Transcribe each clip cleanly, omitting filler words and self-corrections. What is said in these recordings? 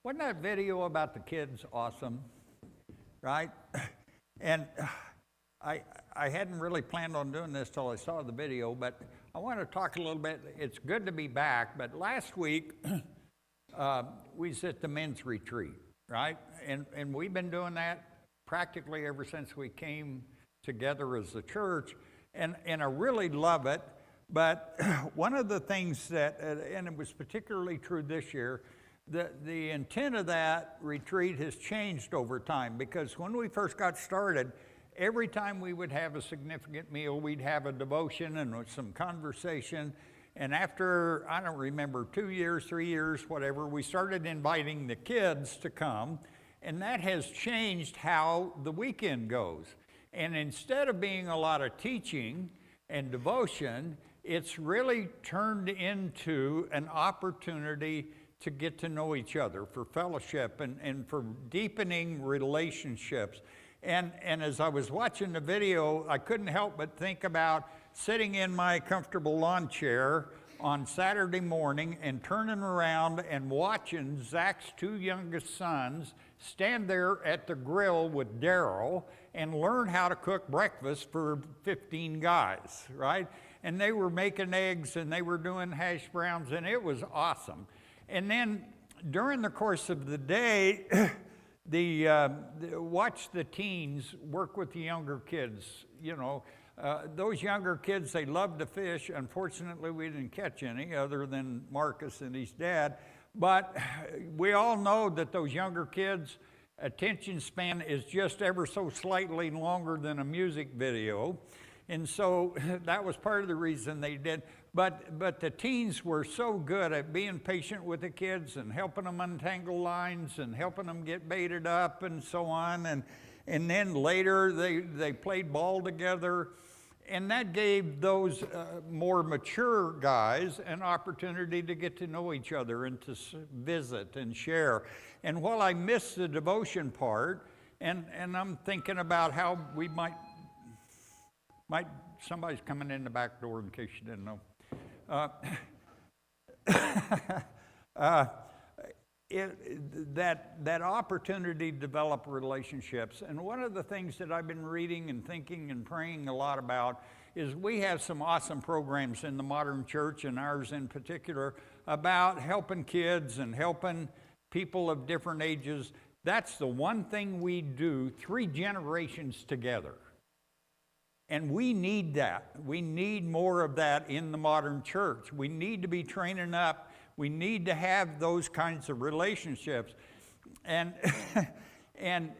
Wasn't that video about the kids awesome? Right? And I hadn't really planned on doing this till I saw the video, but I want to talk a little bit. It's good to be back, but last week we was at the men's retreat, right? And we've been doing that practically ever since we came together as a church, and I really love it. But one of the things that, and it was particularly true this year, the intent of that retreat has changed over time, because when we first got started, every time we would have a significant meal, we'd have a devotion and some conversation. And after, I don't remember, 2 years, 3 years, whatever, we started inviting the kids to come. And that has changed how the weekend goes. And instead of being a lot of teaching and devotion, it's really turned into an opportunity to get to know each other, for fellowship and for deepening relationships. And as I was watching the video, I couldn't help but think about sitting in my comfortable lawn chair on Saturday morning and turning around and watching Zach's 2 youngest sons stand there at the grill with Daryl and learn how to cook breakfast for 15 guys, right? And they were making eggs and they were doing hash browns, and it was awesome. And then during the course of the day, watch the teens work with the younger kids. You know, those younger kids, they love to fish. Unfortunately, we didn't catch any other than Marcus and his dad. But we all know that those younger kids' attention span is just ever so slightly longer than a music video. And so that was part of the reason they did. But the teens were so good at being patient with the kids and helping them untangle lines and helping them get baited up and so on. And then later they played ball together. And that gave those more mature guys an opportunity to get to know each other and to visit and share. And while I missed the devotion part, and I'm thinking about how we might somebody's coming in the back door in case you didn't know. That opportunity to develop relationships. And one of the things that I've been reading and thinking and praying a lot about is we have some awesome programs in the modern church, and ours in particular, about helping kids and helping people of different ages. That's the one thing we do 3 generations together. And we need that. We need more of that in the modern church. We need to be training up. We need to have those kinds of relationships. And, and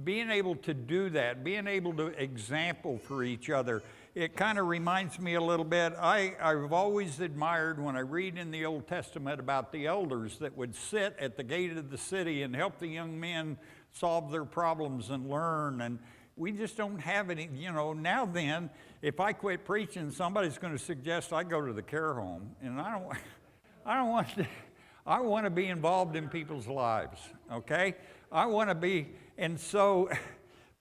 being able to do that, being able to example for each other, it kind of reminds me a little bit. I've always admired when I read in the Old Testament about the elders that would sit at the gate of the city and help the young men solve their problems and learn. And we just don't have any, now then, if I quit preaching, somebody's going to suggest I go to the care home. And I don't want to, I want to be involved in people's lives, okay? I want to be, and so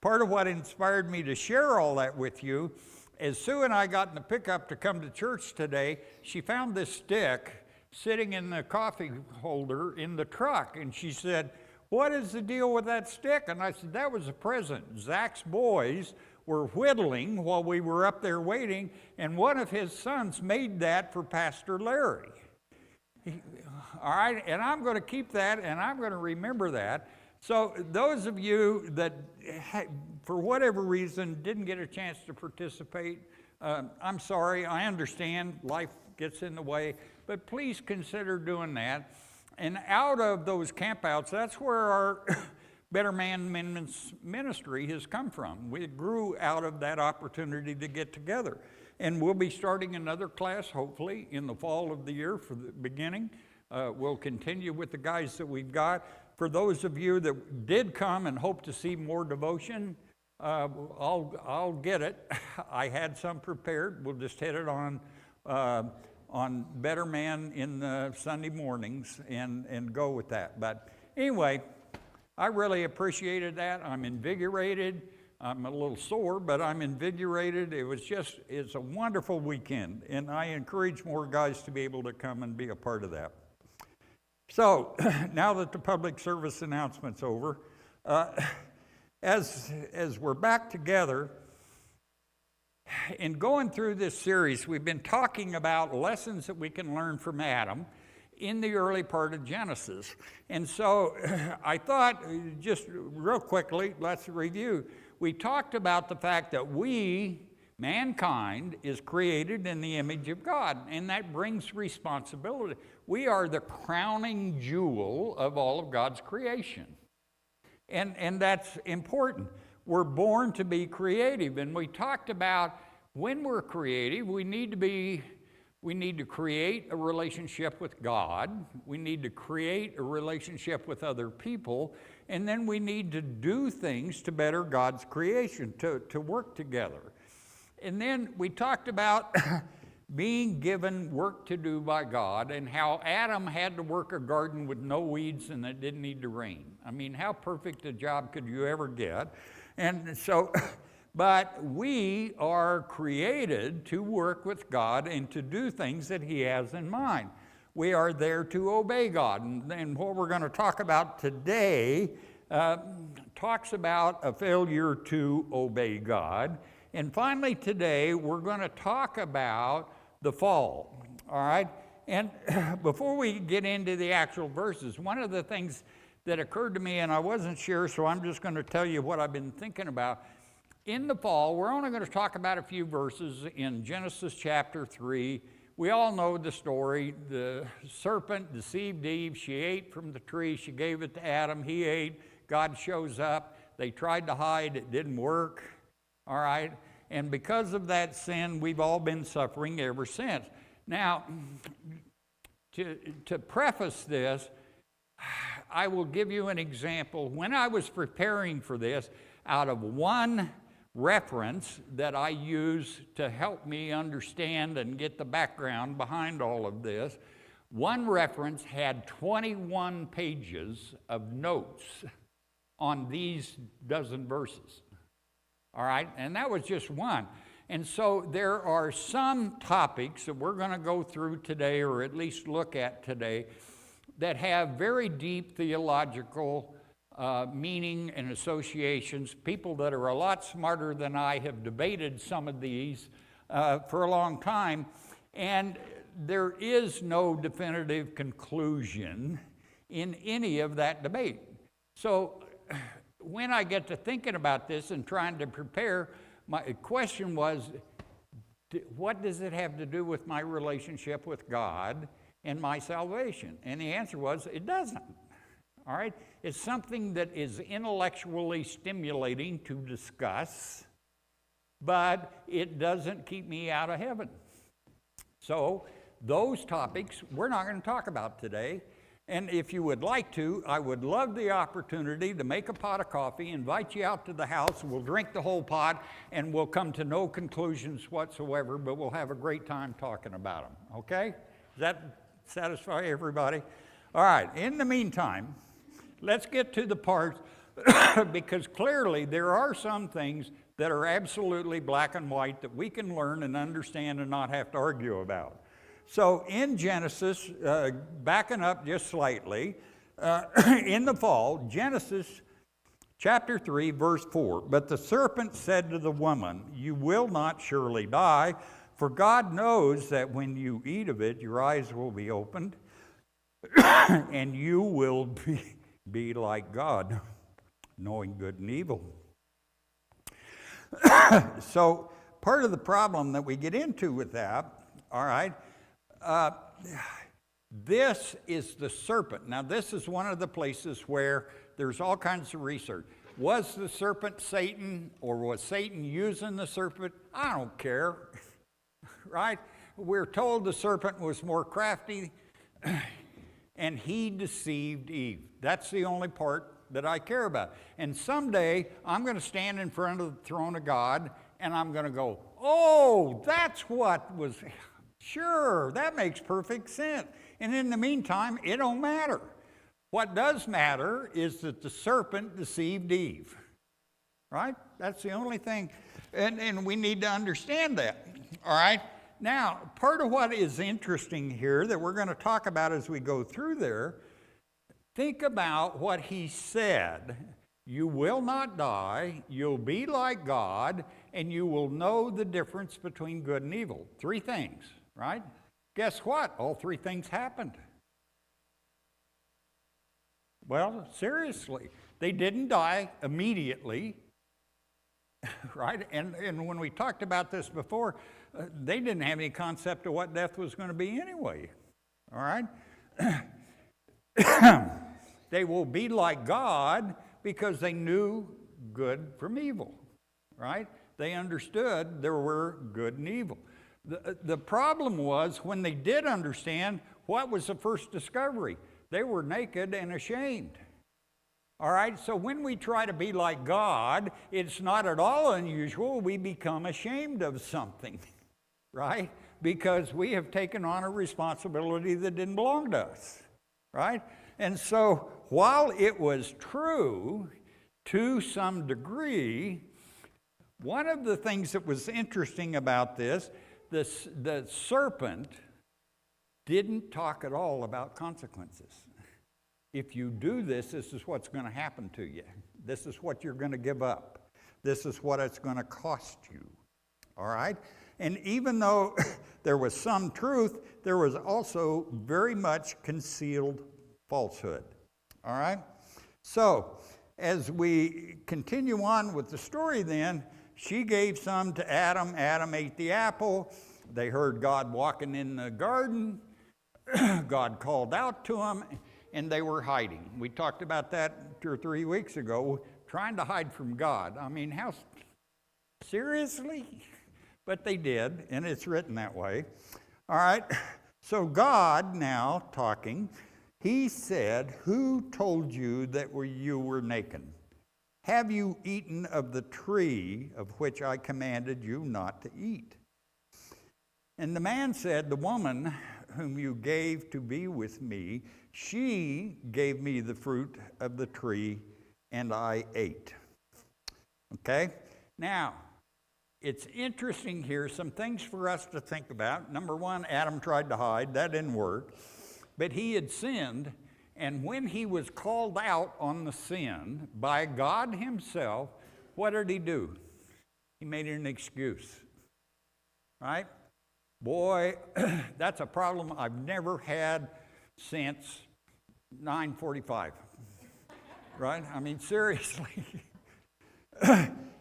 part of what inspired me to share all that with you is Sue and I got in the pickup to come to church today. She found this stick sitting in the coffee holder in the truck, and she said, "What is the deal with that stick?" And I said, "That was a present. Zach's boys were whittling while we were up there waiting, and one of his sons made that for Pastor Larry." All right, and I'm going to keep that, and I'm going to remember that. So those of you that, for whatever reason, didn't get a chance to participate, I'm sorry. I understand life gets in the way, but please consider doing that. And out of those campouts, that's where our Better Man ministry has come from. We grew out of that opportunity to get together. And we'll be starting another class, hopefully, in the fall of the year for the beginning. We'll continue with the guys that we've got. For those of you that did come and hope to see more devotion, I'll get it. I had some prepared. We'll just hit it on Better Man in the Sunday mornings and go with that. But anyway, I really appreciated that. I'm invigorated. I'm a little sore, but I'm invigorated. It's a wonderful weekend, and I encourage more guys to be able to come and be a part of that. So now that the public service announcement's over, as we're back together, in going through this series, we've been talking about lessons that we can learn from Adam in the early part of Genesis. And so I thought, just real quickly, let's review. We talked about the fact that mankind, is created in the image of God, and that brings responsibility. We are the crowning jewel of all of God's creation. And that's important. We're born to be creative, and we talked about when we're creative, we need to create a relationship with God, we need to create a relationship with other people, and then we need to do things to better God's creation, to work together. And then we talked about being given work to do by God and how Adam had to work a garden with no weeds and it didn't need to rain. I mean, how perfect a job could you ever get? And so, but we are created to work with God and to do things that He has in mind. We are there to obey God. And what we're going to talk about today talks about a failure to obey God. And finally today, we're going to talk about the fall, all right? And before we get into the actual verses, one of the things that occurred to me, and I wasn't sure, so I'm just going to tell you what I've been thinking about. In the fall, we're only going to talk about a few verses in Genesis chapter 3. We all know the story. The serpent deceived Eve. She ate from the tree. She gave it to Adam. He ate. God shows up. They tried to hide. It didn't work. All right? And because of that sin, we've all been suffering ever since. Now, to preface this, I will give you an example. When I was preparing for this, out of one reference that I use to help me understand and get the background behind all of this, one reference had 21 pages of notes on these dozen verses. All right, and that was just one. And so there are some topics that we're going to go through today, or at least look at today, that have very deep theological meaning and associations. People that are a lot smarter than I have debated some of these for a long time, and there is no definitive conclusion in any of that debate. So when I get to thinking about this and trying to prepare, my question was, what does it have to do with my relationship with God and my salvation? And the answer was, it doesn't. All right? It's something that is intellectually stimulating to discuss, but it doesn't keep me out of heaven. So those topics we're not going to talk about today. And if you would like to, I would love the opportunity to make a pot of coffee, invite you out to the house, we'll drink the whole pot, and we'll come to no conclusions whatsoever, but we'll have a great time talking about them, okay? Does that satisfy everybody? All right, in the meantime, let's get to the parts, because clearly there are some things that are absolutely black and white that we can learn and understand and not have to argue about. So in Genesis, backing up just slightly, in the fall, Genesis chapter 3, verse 4, "But the serpent said to the woman, 'You will not surely die, for God knows that when you eat of it, your eyes will be opened, and you will be like God, knowing good and evil.'" So part of the problem that we get into with that, all right, this is the serpent. Now, this is one of the places where there's all kinds of research. Was the serpent Satan, or was Satan using the serpent? I don't care, right? We're told the serpent was more crafty, and he deceived Eve. That's the only part that I care about. And someday, I'm going to stand in front of the throne of God, and I'm going to go, oh, that's what was... Sure, that makes perfect sense. And in the meantime, it don't matter. What does matter is that the serpent deceived Eve, right? That's the only thing. And we need to understand that, all right? Now, part of what is interesting here that we're going to talk about as we go through there, think about what he said. You will not die, you'll be like God, and you will know the difference between good and evil. 3 things, right? Guess what? All 3 things happened. Well, seriously, they didn't die immediately, right? And when we talked about this before, they didn't have any concept of what death was going to be anyway, all right? They will be like God because they knew good from evil, right? They understood there were good and evil. The problem was when they did understand, what was the first discovery? They were naked and ashamed. All right, so when we try to be like God, it's not at all unusual. We become ashamed of something, right? Because we have taken on a responsibility that didn't belong to us, right? And so while it was true to some degree, one of the things that was interesting about this, the serpent didn't talk at all about consequences. If you do this, this is what's going to happen to you. This is what you're going to give up. This is what it's going to cost you. All right? And even though there was some truth, there was also very much concealed falsehood. All right? So, as we continue on with the story then, she gave some to Adam. Adam ate the apple. They heard God walking in the garden. God called out to them, and they were hiding. We talked about that 2 or 3 weeks ago, trying to hide from God. I mean, how seriously? But they did, and it's written that way. All right, so God now talking, he said, "Who told you that you were naked? Have you eaten of the tree of which I commanded you not to eat?" And the man said, "The woman whom you gave to be with me, she gave me the fruit of the tree, and I ate." Okay? Now, it's interesting here, some things for us to think about. Number one, Adam tried to hide. That didn't work. But he had sinned, and when he was called out on the sin by God himself, what did he do? He made it an excuse, right? Boy, that's a problem I've never had since 9:45, right? I mean, seriously.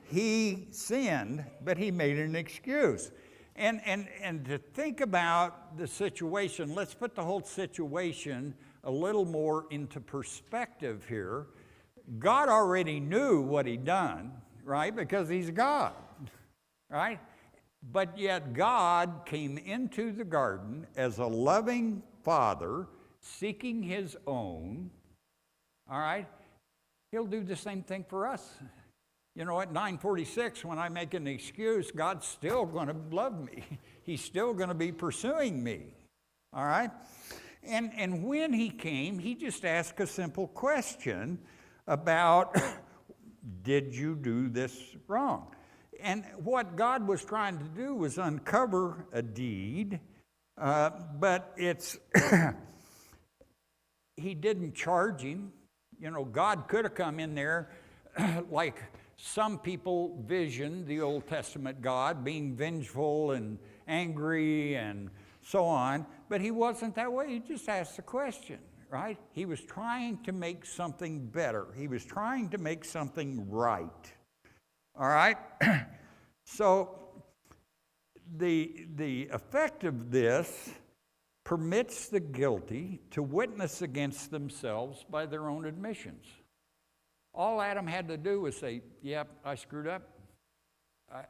He sinned, but he made an excuse. And to think about the situation, let's put the whole situation a little more into perspective here. God already knew what he'd done, right? Because he's God, right? But yet God came into the garden as a loving father seeking his own, all right? He'll do the same thing for us. You know, at 9:46, when I make an excuse, God's still going to love me. He's still going to be pursuing me, all right? And when he came, he just asked a simple question about, did you do this wrong? And what God was trying to do was uncover a deed, but it's, he didn't charge him. You know, God could have come in there like some people vision the Old Testament God being vengeful and angry and so on, but he wasn't that way. He just asked the question, right? He was trying to make something better. He was trying to make something right. All right? So the effect of this permits the guilty to witness against themselves by their own admissions. All Adam had to do was say, yep, I screwed up.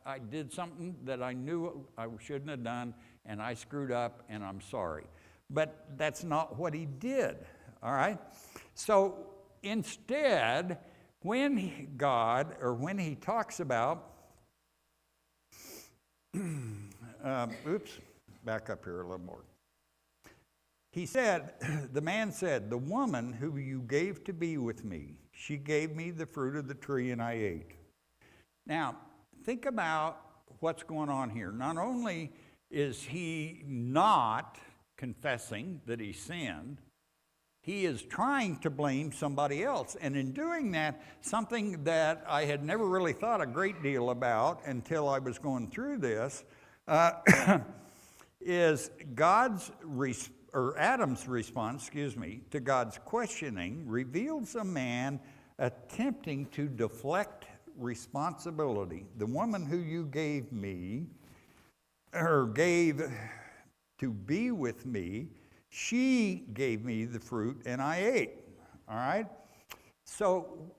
I did something that I knew I shouldn't have done, and I screwed up, and I'm sorry. But that's not what he did, all right? So instead, when he talks about, back up here a little more. He said, the man said, "The woman who you gave to be with me, she gave me the fruit of the tree and I ate." Now, think about what's going on here. Not only is he not confessing that he sinned, he is trying to blame somebody else. And in doing that, something that I had never really thought a great deal about until I was going through this, is Adam's response, to God's questioning reveals a man attempting to deflect responsibility. The woman who you gave me, or gave to be with me, she gave me the fruit and I ate. All right? So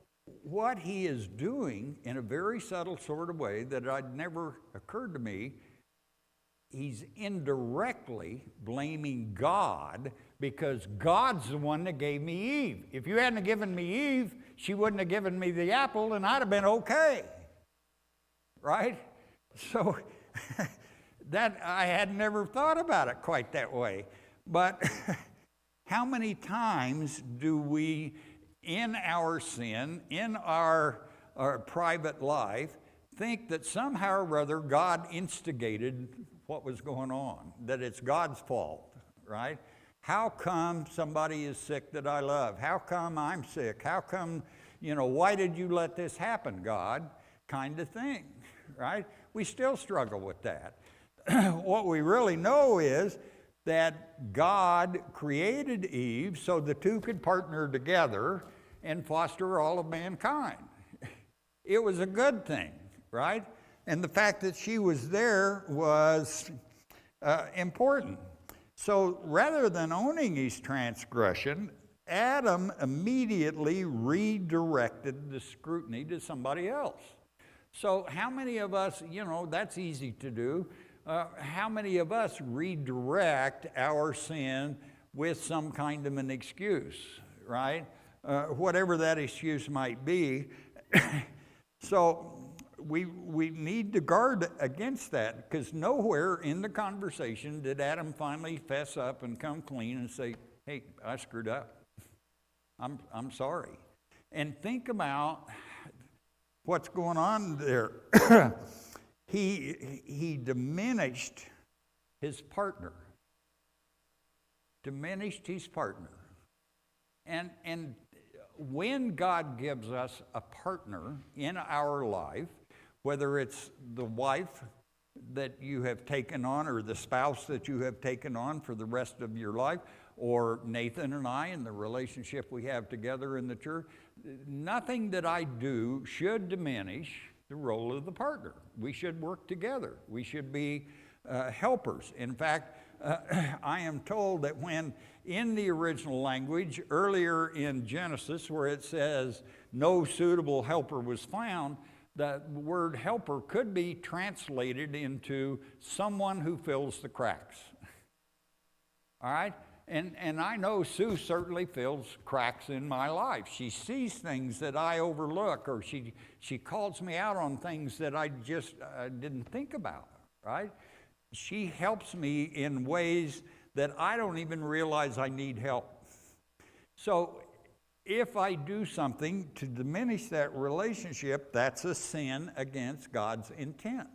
what he is doing in a very subtle sort of way that had never occurred to me, he's indirectly blaming God because God's the one that gave me Eve. If you hadn't given me Eve, she wouldn't have given me the apple and I'd have been okay. Right? So that I had never thought about it quite that way. But how many times do we, in our sin, in our private life, think that somehow or other God instigated what was going on, that it's God's fault, right? How come somebody is sick that I love? How come I'm sick? How come, why did you let this happen, God? Kind of thing, right? We still struggle with that. What we really know is that God created Eve so the two could partner together and foster all of mankind. It was a good thing, right? And the fact that she was there was important. So rather than owning his transgression, Adam immediately redirected the scrutiny to somebody else. So how many of us, that's easy to do. How many of us redirect our sin with some kind of an excuse, right? Whatever that excuse might be. So we need to guard against that, because nowhere in the conversation did Adam finally fess up and come clean and say, hey, I screwed up. I'm sorry. And think about what's going on there. He diminished his partner. Diminished his partner. And when God gives us a partner in our life, whether it's the wife that you have taken on or the spouse that you have taken on for the rest of your life, or Nathan and I and the relationship we have together in the church, nothing that I do should diminish the role of the partner. We should work together. We should be helpers. In fact, I am told that when in the original language, earlier in Genesis, where it says no suitable helper was found, the word helper could be translated into someone who fills the cracks. All right? And I know Sue certainly fills cracks in my life. She sees things that I overlook, or she calls me out on things that I just didn't think about, right? She helps me in ways that I don't even realize I need help. So if I do something to diminish that relationship, that's a sin against God's intent.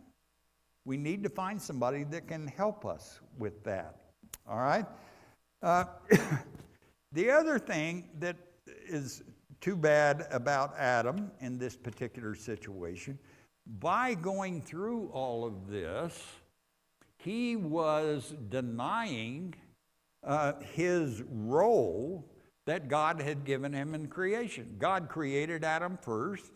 We need to find somebody that can help us with that, all right? The other thing that is too bad about Adam in this particular situation, by going through all of this, he was denying his role that God had given him in creation. God created Adam first.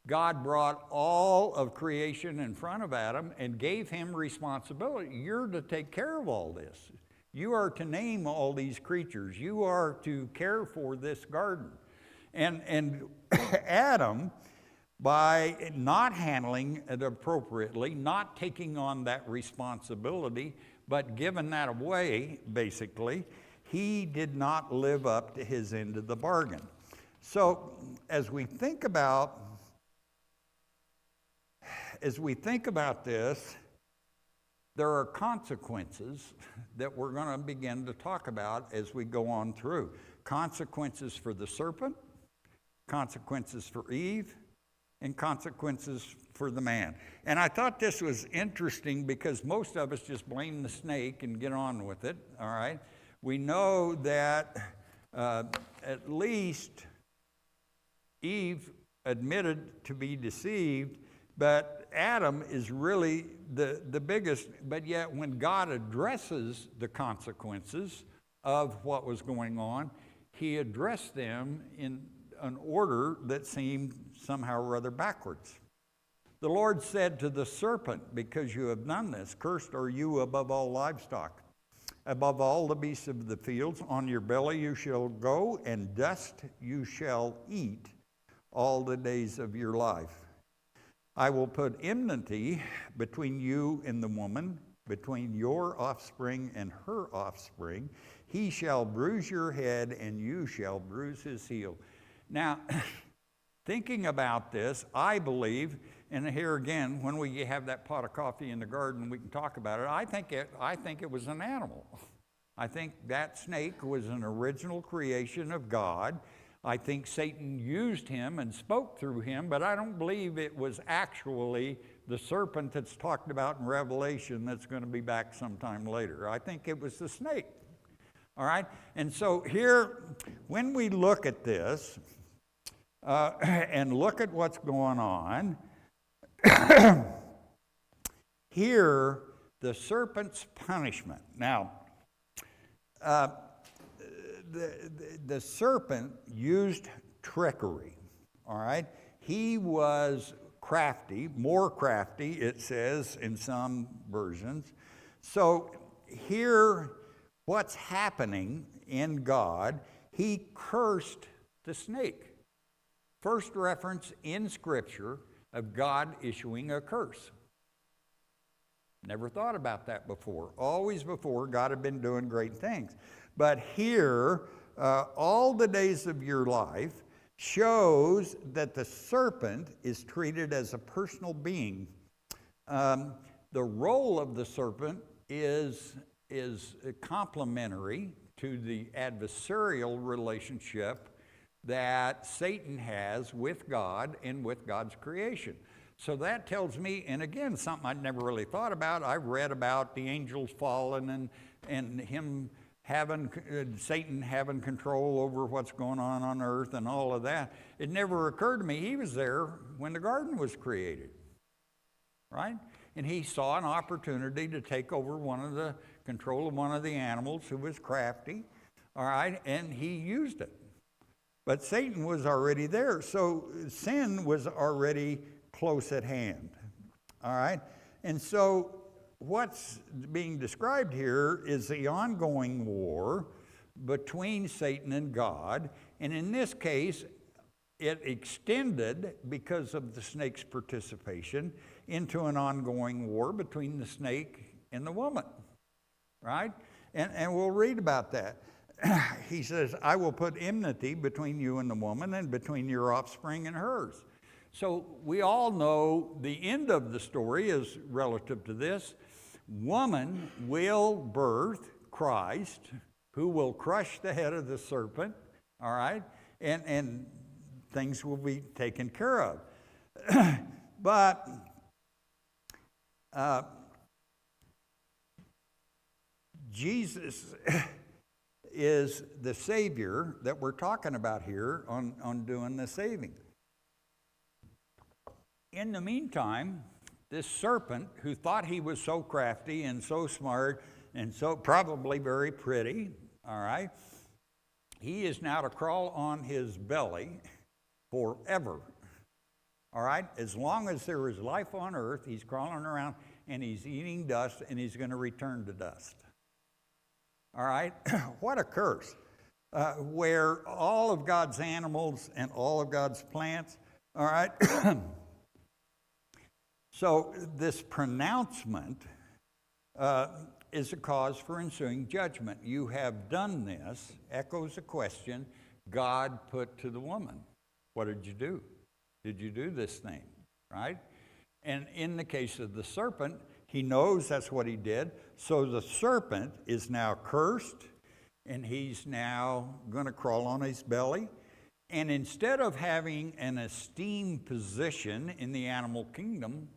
God brought all of creation in front of Adam and gave him responsibility. You're to take care of all this. You are to name all these creatures. You are to care for this garden. And Adam, by not handling it appropriately, not taking on that responsibility, but giving that away, basically, he did not live up to his end of the bargain. So as we think about this, there are consequences that we're going to begin to talk about as we go on through. Consequences for the serpent, consequences for Eve, and consequences for the man. And I thought this was interesting because most of us just blame the snake and get on with it, all right? We know that at least Eve admitted to be deceived, but Adam is really the biggest. But yet when God addresses the consequences of what was going on, he addressed them in an order that seemed somehow rather backwards. The Lord said to the serpent, because you have done this, cursed are you above all livestock, above all the beasts of the fields. On your belly you shall go, and dust you shall eat all the days of your life. I will put enmity between you and the woman, between your offspring and her offspring. He shall bruise your head, and you shall bruise his heel. Now, thinking about this, I believe, and here again, when we have that pot of coffee in the garden, we can talk about it. I think it was an animal. I think that snake was an original creation of God. I think Satan used him and spoke through him, but I don't believe it was actually the serpent that's talked about in Revelation that's going to be back sometime later. I think it was the snake. All right? And so here, when we look at this and look at what's going on, here, the serpent's punishment. Now, the serpent used trickery, all right? He was crafty, more crafty, it says in some versions. So here, what's happening in God, he cursed the snake. First reference in Scripture of God issuing a curse. Never thought about that before. Always before, God had been doing great things. But here, all the days of your life shows that the serpent is treated as a personal being. The role of the serpent is complementary to the adversarial relationship that Satan has with God and with God's creation. So that tells me, and again, something I'd never really thought about. I've read about the angels falling and him having, Satan having control over what's going on earth and all of that. It never occurred to me he was there when the garden was created, right? And he saw an opportunity to take over control of one of the animals who was crafty, all right, and he used it. But Satan was already there, so sin was already close at hand, all right? And so what's being described here is the ongoing war between Satan and God, and in this case, it extended, because of the snake's participation, into an ongoing war between the snake and the woman, right? And we'll read about that. He says, I will put enmity between you and the woman, and between your offspring and hers. So we all know the end of the story is relative to this. Woman will birth Christ, who will crush the head of the serpent, all right? And things will be taken care of. But Jesus is the Savior that we're talking about here on doing the saving. In the meantime, this serpent, who thought he was so crafty and so smart and so probably very pretty, all right, he is now to crawl on his belly forever, all right? As long as there is life on earth, he's crawling around and he's eating dust, and he's going to return to dust. All right? What a curse. Where all of God's animals and all of God's plants, all right? So this pronouncement is a cause for ensuing judgment. You have done this, echoes a question God put to the woman. What did you do? Did you do this thing? Right? And in the case of the serpent, he knows that's what he did. So the serpent is now cursed, and he's now going to crawl on his belly. And instead of having an esteemed position in the animal kingdom,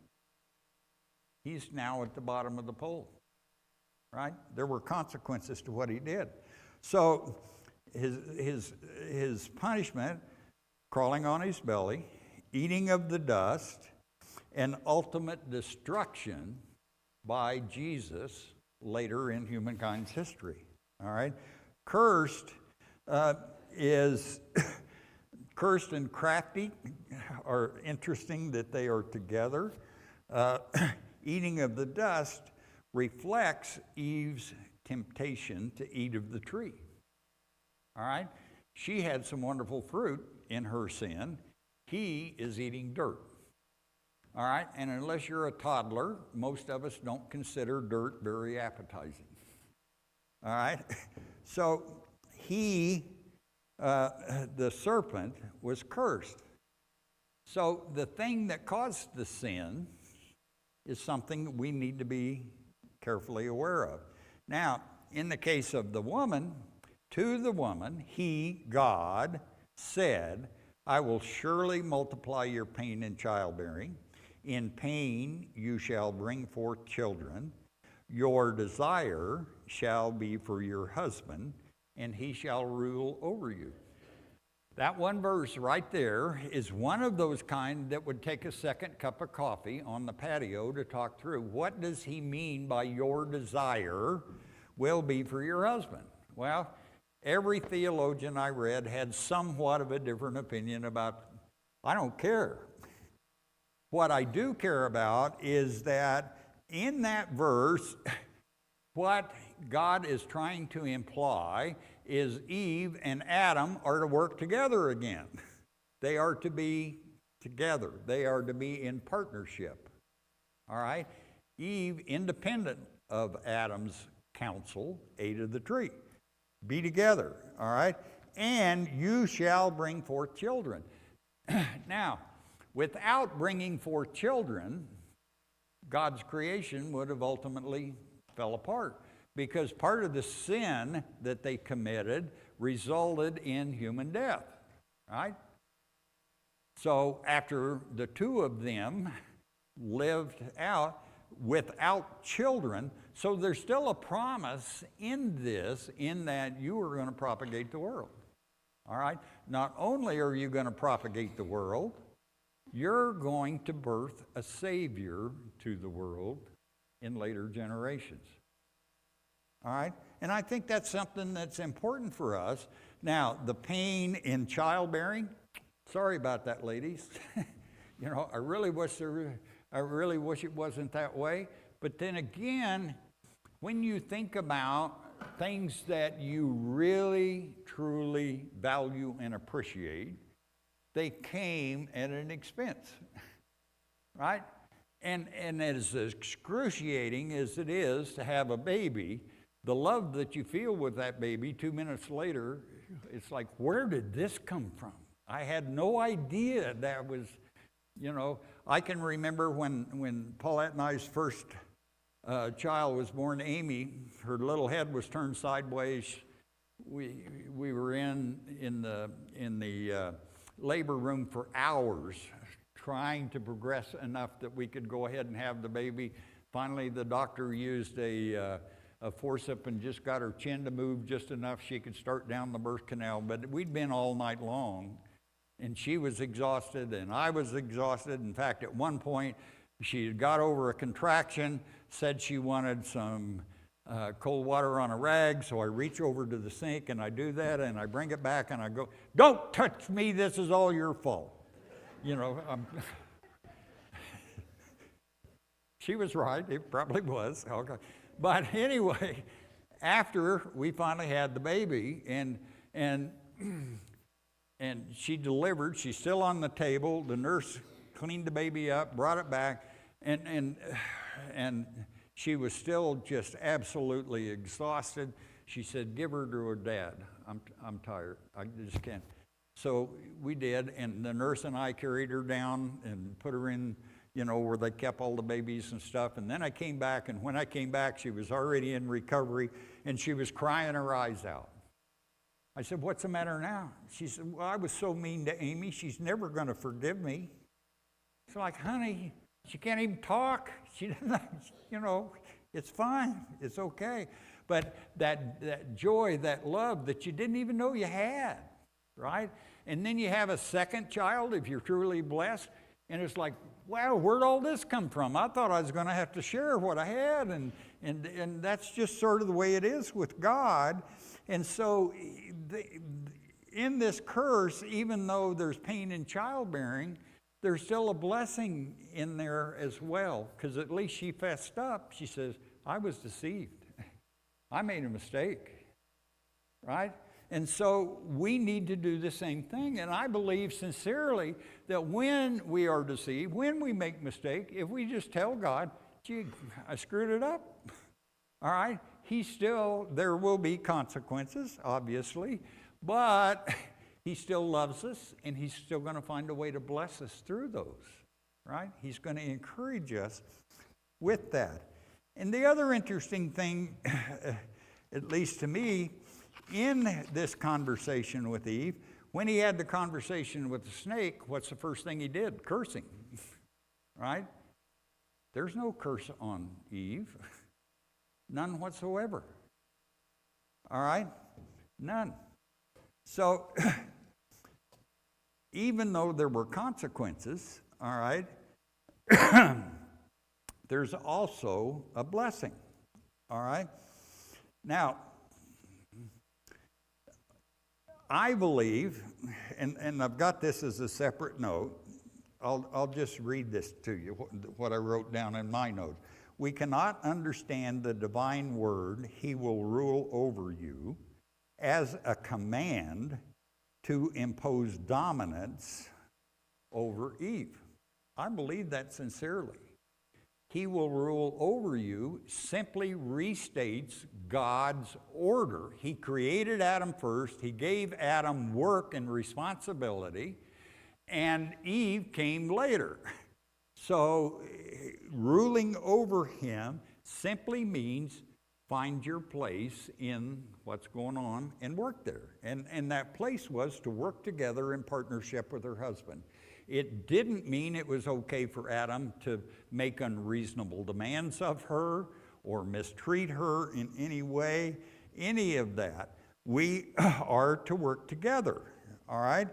he's now at the bottom of the pole, right? There were consequences to what he did. So his punishment, crawling on his belly, eating of the dust, and ultimate destruction by Jesus later in humankind's history. All right? Cursed is cursed and crafty are interesting that they are together. Eating of the dust reflects Eve's temptation to eat of the tree. All right? She had some wonderful fruit in her sin. He is eating dirt. All right? And unless you're a toddler, most of us don't consider dirt very appetizing. All right? So he, the serpent, was cursed. So the thing that caused the sin is something we need to be carefully aware of. Now, in the case of the woman, to the woman, he, God, said, I will surely multiply your pain in childbearing. In pain you shall bring forth children. Your desire shall be for your husband, and he shall rule over you. That one verse right there is one of those kind that would take a second cup of coffee on the patio to talk through. What does he mean by your desire will be for your husband? Well, every theologian I read had somewhat of a different opinion about, I don't care. What I do care about is that in that verse, what God is trying to imply is Eve and Adam are to work together again. They are to be together. They are to be in partnership. All right? Eve, independent of Adam's counsel, ate of the tree. Be together. All right? And you shall bring forth children. Now, without bringing forth children, God's creation would have ultimately fell apart, because part of the sin that they committed resulted in human death, right? So after the two of them lived out without children, so there's still a promise in this, in that you are going to propagate the world, all right? Not only are you going to propagate the world, you're going to birth a Savior to the world in later generations. All right? And I think that's something that's important for us. Now, the pain in childbearing, sorry about that, ladies. You know, I really wish it wasn't that way. But then again, when you think about things that you really, truly value and appreciate, they came at an expense, right? And as excruciating as it is to have a baby, the love that you feel with that baby 2 minutes later, it's like, where did this come from? I had no idea that was, you know. I can remember when Paulette and I's first child was born, Amy, her little head was turned sideways. We were in the labor room for hours trying to progress enough that we could go ahead and have the baby. Finally, the doctor used a forceps and just got her chin to move just enough she could start down the birth canal. But we'd been all night long, and she was exhausted, and I was exhausted. In fact, at one point, she had got over a contraction, said she wanted some cold water on a rag, so I reach over to the sink, and I do that, and I bring it back, and I go, don't touch me, this is all your fault. You know, she was right, it probably was. Okay. But anyway, after we finally had the baby, and she delivered, she's still on the table, the nurse cleaned the baby up, brought it back, and she was still just absolutely exhausted. She said, give her to her dad. I'm tired. I just can't. So we did, and the nurse and I carried her down and put her in, you know, where they kept all the babies and stuff. And then I came back, and when I came back, she was already in recovery, and she was crying her eyes out. I said, what's the matter now? She said, well, I was so mean to Amy. She's never going to forgive me. It's like, honey, she can't even talk. She doesn't, you know, it's fine. It's okay. but that joy, that love that you didn't even know you had, right? And then you have a second child if you're truly blessed, and it's like, wow, where'd all this come from? I thought I was going to have to share what I had, and that's just sort of the way it is with God. And so in this curse, even though there's pain in childbearing, there's still a blessing in there as well, because at least she fessed up. She says, I was deceived. I made a mistake, right? And so we need to do the same thing. And I believe sincerely that when we are deceived, when we make mistake, if we just tell God, gee, I screwed it up, all right? There will be consequences, obviously, but he still loves us, and he's still going to find a way to bless us through those, right? He's going to encourage us with that. And the other interesting thing, at least to me, in this conversation with Eve, when he had the conversation with the snake, what's the first thing he did? Cursing, right? There's no curse on Eve. None whatsoever. All right? None. So, even though there were consequences, all right, there's also a blessing. All right? Now, I believe, and I've got this as a separate note, I'll just read this to you, what I wrote down in my notes. We cannot understand the divine word, he will rule over you, as a command to impose dominance over Eve. I believe that sincerely. He will rule over you simply restates God's order. He created Adam first. He gave Adam work and responsibility, and Eve came later. So ruling over him simply means find your place in what's going on and work there. And that place was to work together in partnership with her husband. It didn't mean it was okay for Adam to make unreasonable demands of her or mistreat her in any way, any of that. We are to work together, all right?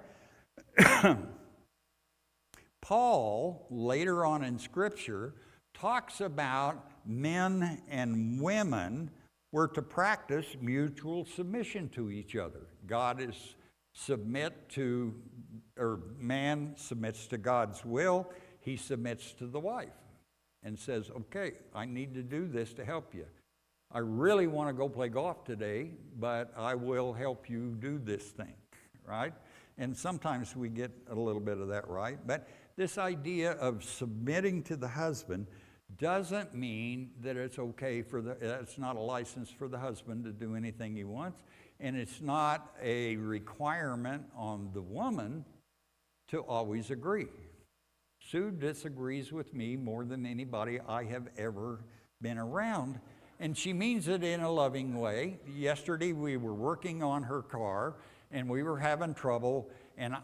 Paul, later on in Scripture, talks about men and women were to practice mutual submission to each other. Man submits to God's will. He submits to the wife and says, okay, I need to do this to help you. I really want to go play golf today, but I will help you do this thing, right? And sometimes we get a little bit of that right. But this idea of submitting to the husband doesn't mean that it's okay it's not a license for the husband to do anything he wants. And it's not a requirement on the woman to always agree. Sue disagrees with me more than anybody I have ever been around. And she means it in a loving way. Yesterday we were working on her car and we were having trouble. And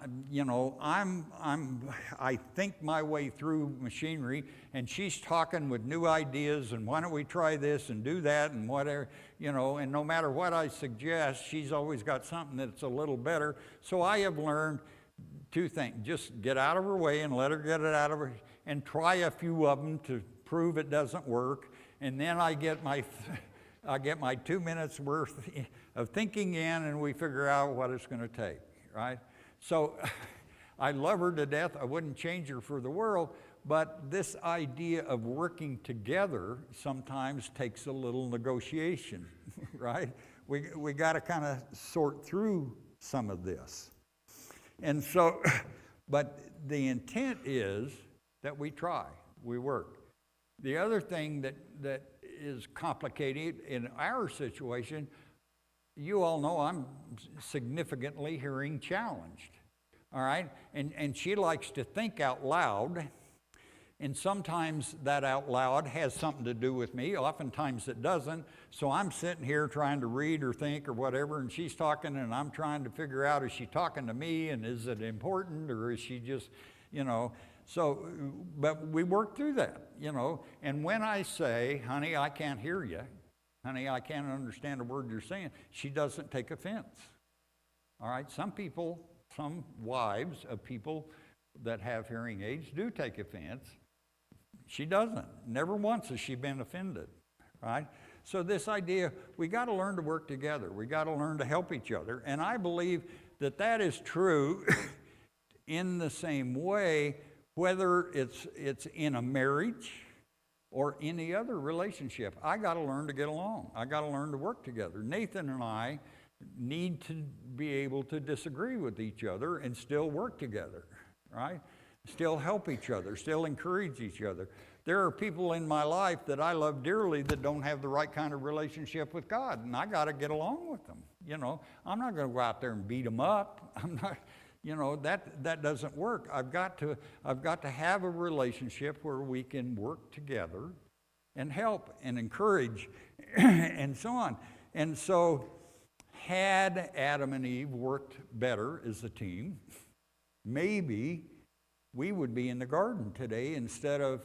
I think my way through machinery, and she's talking with new ideas, and why don't we try this and do that and whatever, and no matter what I suggest, she's always got something that's a little better. So I have learned two things: just get out of her way and let her get it out of her, and try a few of them to prove it doesn't work, and then I get my 2 minutes worth of thinking in, and we figure out what it's going to take, right? So I love her to death. I wouldn't change her for the world, but this idea of working together sometimes takes a little negotiation, right? We got to kind of sort through some of this. And so, but the intent is that we try, we work. The other thing that is complicated in our situation, you all know I'm significantly hearing challenged, all right? And she likes to think out loud, and sometimes that out loud has something to do with me. Oftentimes it doesn't. So I'm sitting here trying to read or think or whatever, and she's talking, and I'm trying to figure out, is she talking to me, and is it important, or is she just, So, but we work through that, And when I say, honey, I can't hear you, honey, I can't understand a word you're saying. She doesn't take offense. All right, some wives of people that have hearing aids do take offense. She doesn't. Never once has she been offended, right? So this idea, we got to learn to work together. We got to learn to help each other. And I believe that that is true in the same way, whether it's in a marriage or any other relationship. I got to learn to get along. I got to learn to work together. Nathan and I need to be able to disagree with each other and still work together, right? Still help each other, still encourage each other. There are people in my life that I love dearly that don't have the right kind of relationship with God, and I got to get along with them. You know, I'm not going to go out there and beat them up. I'm not, you know, that doesn't work. I've got to have a relationship where we can work together and help and encourage and so on. And so, had Adam and Eve worked better as a team, maybe we would be in the garden today instead of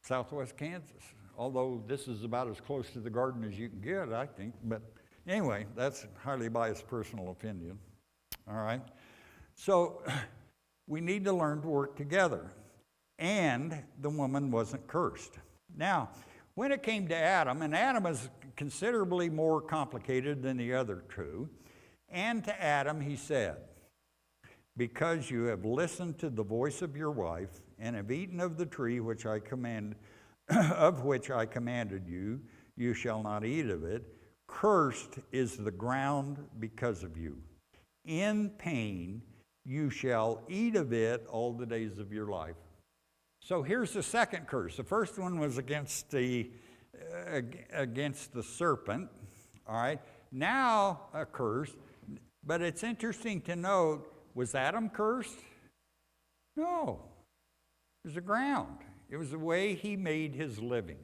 Southwest Kansas. Although this is about as close to the garden as you can get, I think. But anyway, that's highly biased personal opinion. All right? So we need to learn to work together. And the woman wasn't cursed. Now, when it came to Adam, and Adam is considerably more complicated than the other two, and to Adam he said, because you have listened to the voice of your wife and have eaten of the tree which I commanded you, you shall not eat of it. Cursed is the ground because of you. In pain you shall eat of it all the days of your life. So here's the second curse. The first one was against the serpent. All right. Now a curse. But it's interesting to note, was Adam cursed? No. It was the ground. It was the way he made his living.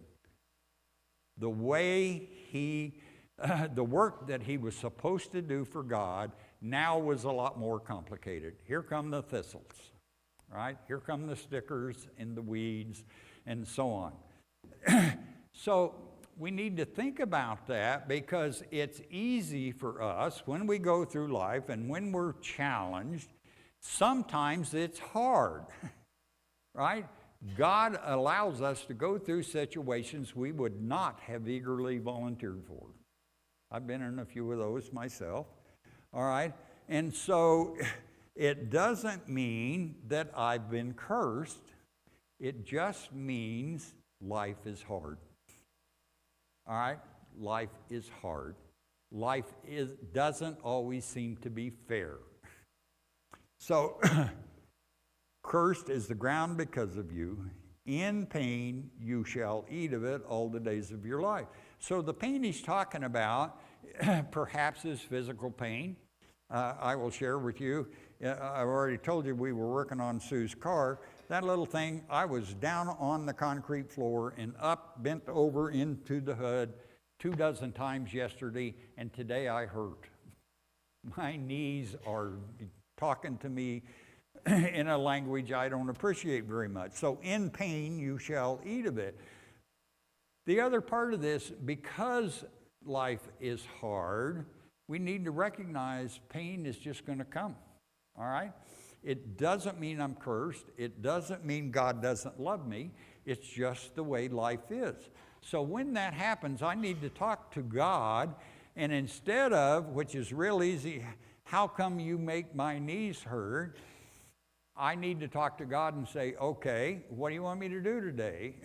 The way the work that he was supposed to do for God now was a lot more complicated. Here come the thistles, right? Here come the stickers and the weeds and so on. So we need to think about that, because it's easy for us when we go through life and when we're challenged. Sometimes it's hard, right? God allows us to go through situations we would not have eagerly volunteered for. I've been in a few of those myself, all right? And so it doesn't mean that I've been cursed. It just means life is hard, all right? Life is hard. Life doesn't always seem to be fair. So, cursed is the ground because of you. In pain you shall eat of it all the days of your life. So the pain he's talking about perhaps is physical pain. I will share with you. I've already told you we were working on Sue's car. That little thing, I was down on the concrete floor and up, bent over into the hood 24 times yesterday, and today I hurt. My knees are talking to me in a language I don't appreciate very much. So in pain you shall eat of it. The other part of this, because life is hard, we need to recognize pain is just going to come, all right? It doesn't mean I'm cursed. It doesn't mean God doesn't love me. It's just the way life is. So when that happens, I need to talk to God, and instead of, which is real easy, how come you make my knees hurt? I need to talk to God and say, okay, what do you want me to do today?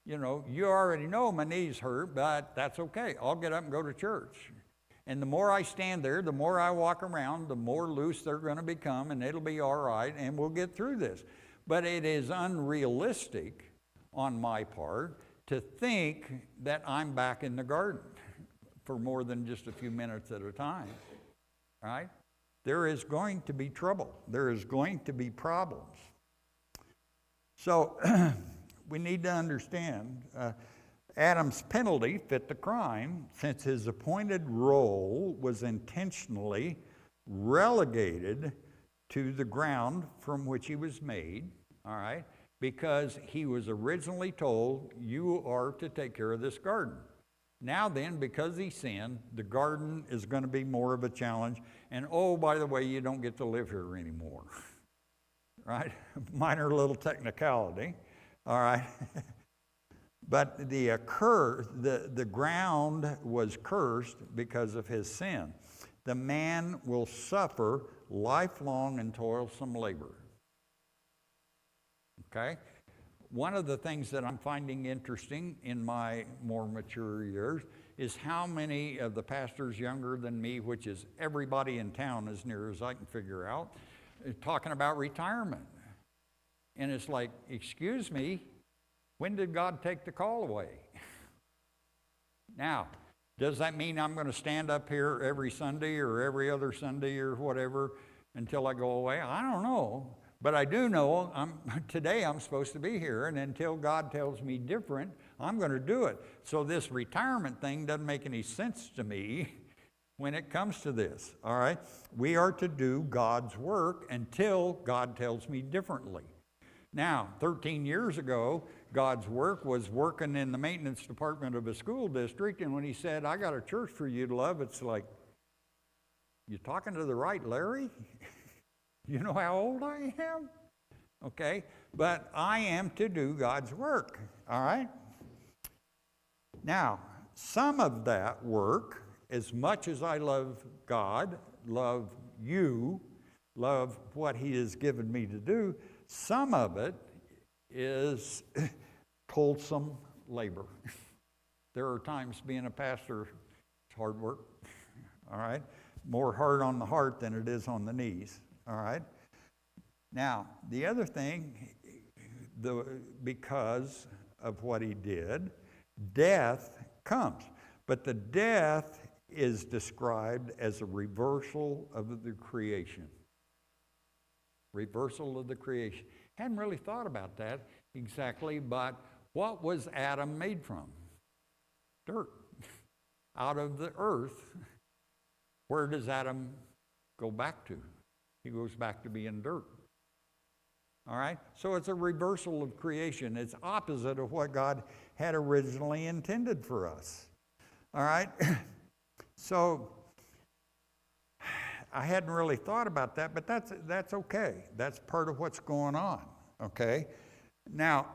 You know, you already know my knees hurt, but that's okay. I'll get up and go to church. And the more I stand there, the more I walk around, the more loose they're going to become, and it'll be all right, and we'll get through this. But it is unrealistic on my part to think that I'm back in the garden for more than just a few minutes at a time. Right? There is going to be trouble. There is going to be problems. So we need to understand Adam's penalty fit the crime, since his appointed role was intentionally relegated to the ground from which he was made, all right, because he was originally told, you are to take care of this garden. Now then, because he sinned, the garden is going to be more of a challenge. And oh, by the way, you don't get to live here anymore. Right? Minor little technicality. All right? But the ground was cursed because of his sin. The man will suffer lifelong and toilsome labor. Okay? One of the things that I'm finding interesting in my more mature years is how many of the pastors younger than me, which is everybody in town as near as I can figure out, talking about retirement. And it's like, excuse me, when did God take the call away? Now, does that mean I'm going to stand up here every Sunday or every other Sunday or whatever until I go away? I don't know. But I do know today I'm supposed to be here, and until God tells me different, I'm going to do it. So this retirement thing doesn't make any sense to me when it comes to this, all right? We are to do God's work until God tells me differently. Now, 13 years ago, God's work was working in the maintenance department of a school district, and when he said, I got a church for you to love, it's like, you talking to the right Larry? You know how old I am? Okay, but I am to do God's work, all right? Now, some of that work, as much as I love God, love you, love what he has given me to do, some of it is toilsome labor. There are times being a pastor, it's hard work, all right? More hard on the heart than it is on the knees. All right. Now, the other thing, because of what he did, death comes. But the death is described as a reversal of the creation. Reversal of the creation. Hadn't really thought about that exactly, but what was Adam made from? Dirt. Out of the earth. Where does Adam go back to? He goes back to being dirt. All right? So it's a reversal of creation. It's opposite of what God had originally intended for us. All right? So I hadn't really thought about that, but that's okay. That's part of what's going on. Okay? Now,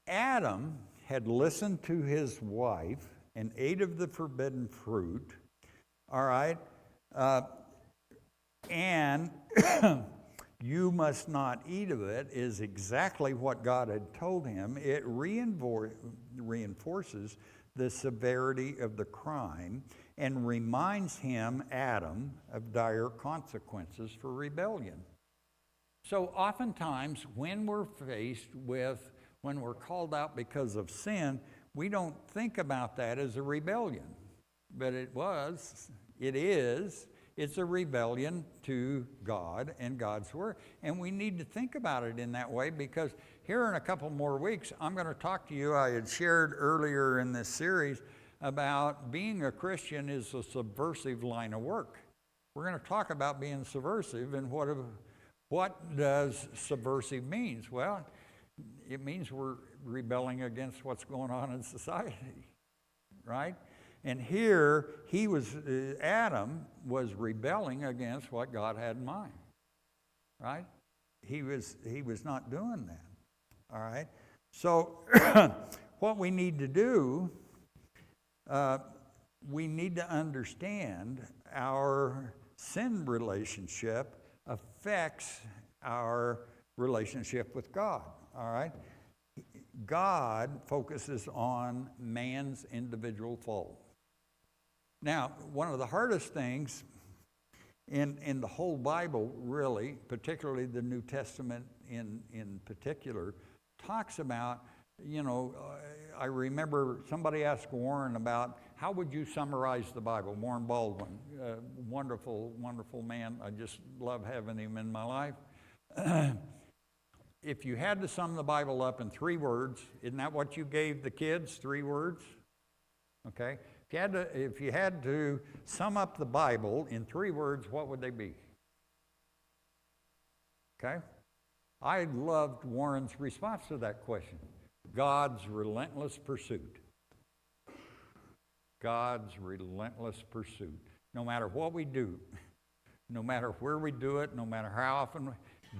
Adam had listened to his wife and ate of the forbidden fruit. All right? And you must not eat of it is exactly what God had told him. It reinforces the severity of the crime and reminds him, Adam, of dire consequences for rebellion. So oftentimes when we're called out because of sin, we don't think about that as a rebellion. But it's a rebellion to God and God's word. And we need to think about it in that way, because here in a couple more weeks, I'm going to talk to you. I had shared earlier in this series about being a Christian is a subversive line of work. We're going to talk about being subversive, and what does subversive means? Well, it means we're rebelling against what's going on in society, right? And here, Adam was rebelling against what God had in mind, right? He was not doing that, all right? So what we need to do, we need to understand our sin relationship affects our relationship with God, all right? God focuses on man's individual fault. Now, one of the hardest things in the whole Bible, really, particularly the New Testament in particular, talks about, I remember somebody asked Warren about, how would you summarize the Bible? Warren Baldwin, wonderful, wonderful man. I just love having him in my life. If you had to sum the Bible up in 3 words, isn't that what you gave the kids, 3 words? Okay. If you had to sum up the Bible in 3 words, what would they be? Okay? I loved Warren's response to that question. God's relentless pursuit. God's relentless pursuit. No matter what we do, no matter where we do it, no matter how often,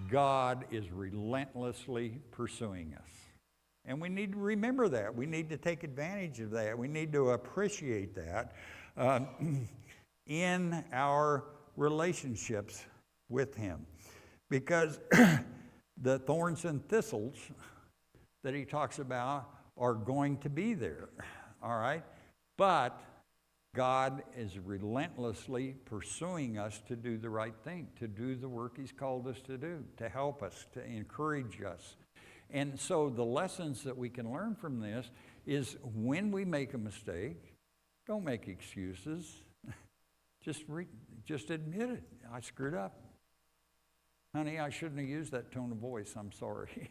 God is relentlessly pursuing us. And we need to remember that. We need to take advantage of that. We need to appreciate that in our relationships with Him. Because the thorns and thistles that he talks about are going to be there, all right? But God is relentlessly pursuing us to do the right thing, to do the work He's called us to do, to help us, to encourage us. And so the lessons that we can learn from this is when we make a mistake, don't make excuses. Just admit it. I screwed up. Honey, I shouldn't have used that tone of voice. I'm sorry.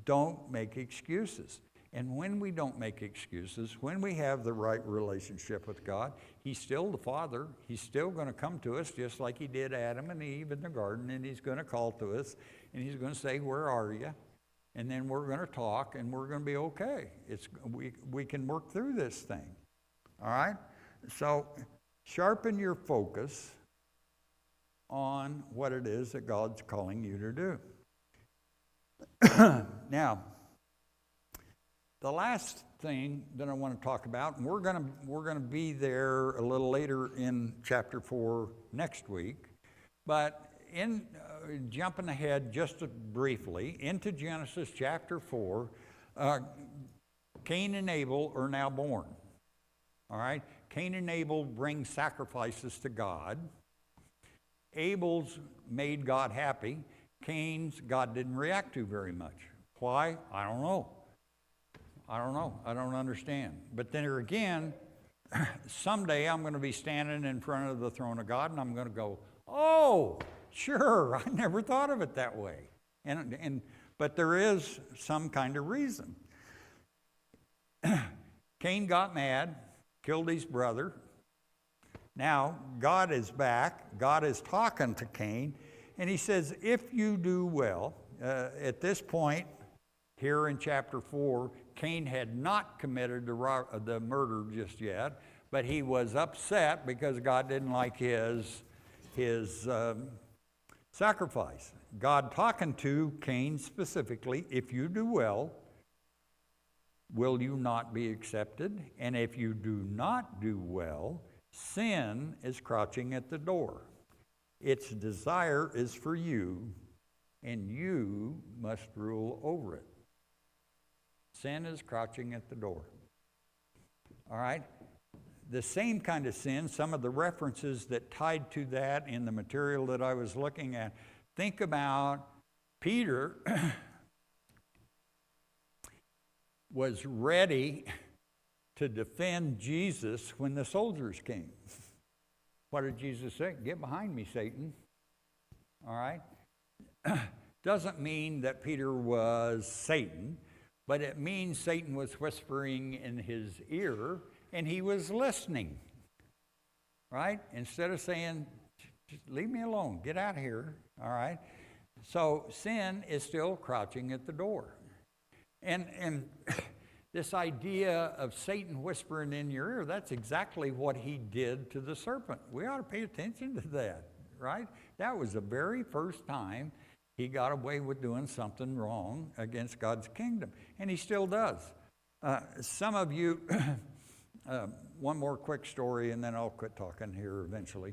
Don't make excuses. And when we don't make excuses, when we have the right relationship with God, He's still the Father. He's still going to come to us just like He did Adam and Eve in the garden, and He's going to call to us, and He's going to say, where are you? And then we're going to talk, and we're going to be okay. We can work through this thing. All right? So sharpen your focus on what it is that God's calling you to do. Now, the last thing that I want to talk about, and we're going to be there a little later in chapter 4 next week, but in jumping ahead just briefly into Genesis chapter 4, Cain and Abel are now born. All right? Cain and Abel bring sacrifices to God. Abel's made God happy. Cain's God didn't react to very much. Why? I don't know. I don't understand. But then again, someday I'm going to be standing in front of the throne of God, and I'm going to go, oh, sure, I never thought of it that way. But there is some kind of reason. Cain got mad, killed his brother. Now, God is back. God is talking to Cain, and He says, if you do well, at this point, here in chapter 4, Cain had not committed the murder just yet, but he was upset because God didn't like his sacrifice. God talking to Cain specifically, if you do well, will you not be accepted? And if you do not do well, sin is crouching at the door. Its desire is for you, and you must rule over it. Sin is crouching at the door. All right? The same kind of sin, some of the references that tied to that in the material that I was looking at. Think about Peter was ready to defend Jesus when the soldiers came. What did Jesus say? Get behind me, Satan. All right? Doesn't mean that Peter was Satan, but it means Satan was whispering in his ear and he was listening. Right? Instead of saying, just leave me alone, get out of here. All right? So sin is still crouching at the door. And this idea of Satan whispering in your ear, that's exactly what he did to the serpent. We ought to pay attention to that, right? That was the very first time he got away with doing something wrong against God's kingdom, and he still does. Some of you, one more quick story, and then I'll quit talking here eventually.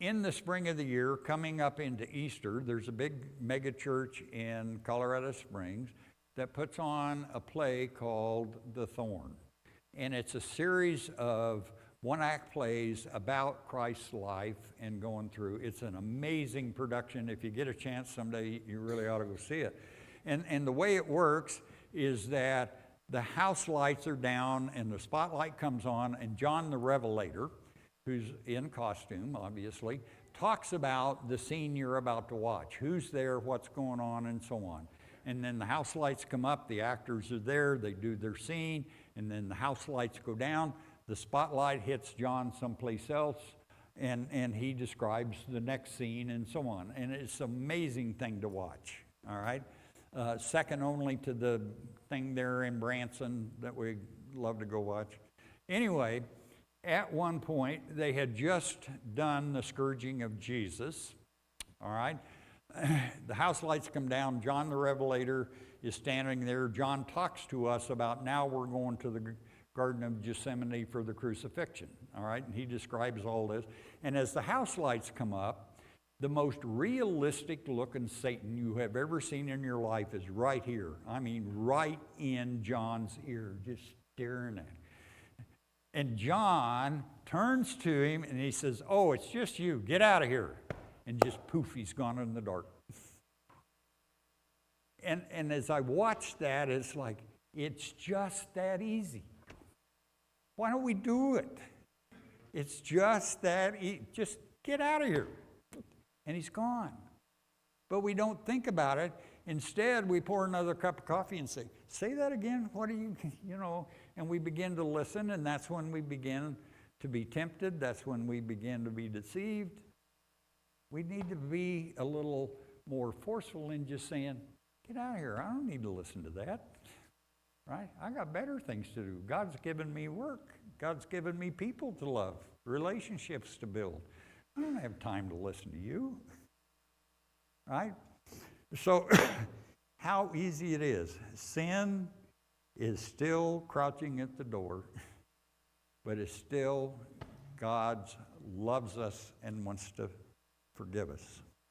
In the spring of the year, coming up into Easter, there's a big mega church in Colorado Springs that puts on a play called The Thorn. And it's a series of one-act plays about Christ's life and going through. It's an amazing production. If you get a chance someday, you really ought to go see it. And the way it works is that the house lights are down and the spotlight comes on, and John the Revelator, who's in costume, obviously, talks about the scene you're about to watch. Who's there, what's going on, and so on. And then the house lights come up, the actors are there, they do their scene, and then the house lights go down, the spotlight hits John someplace else, and he describes the next scene and so on. And it's an amazing thing to watch, all right? second only to the thing there in Branson that we love to go watch. Anyway, at one point, they had just done the scourging of Jesus, all right? The house lights come down. John the Revelator is standing there. John talks to us about now we're going to the Garden of Gethsemane for the crucifixion, all right? And he describes all this. And as the house lights come up, the most realistic looking Satan you have ever seen in your life is right here. I mean, right in John's ear, just staring at him. And John turns to him and he says, "Oh, it's just you. Get out of here." And just poof, he's gone in the dark. And as I watch that, it's like, it's just that easy. Why don't we do it? It's just that easy. Just get out of here. And he's gone. But we don't think about it. Instead, we pour another cup of coffee and say that again? What are you, and we begin to listen, and that's when we begin to be tempted. That's when we begin to be deceived. We need to be a little more forceful in just saying, get out of here. I don't need to listen to that, right? I got better things to do. God's given me work. God's given me people to love, relationships to build. I don't have time to listen to you, right? So how easy it is. Sin is still crouching at the door, but it's still God loves us and wants to forgive us.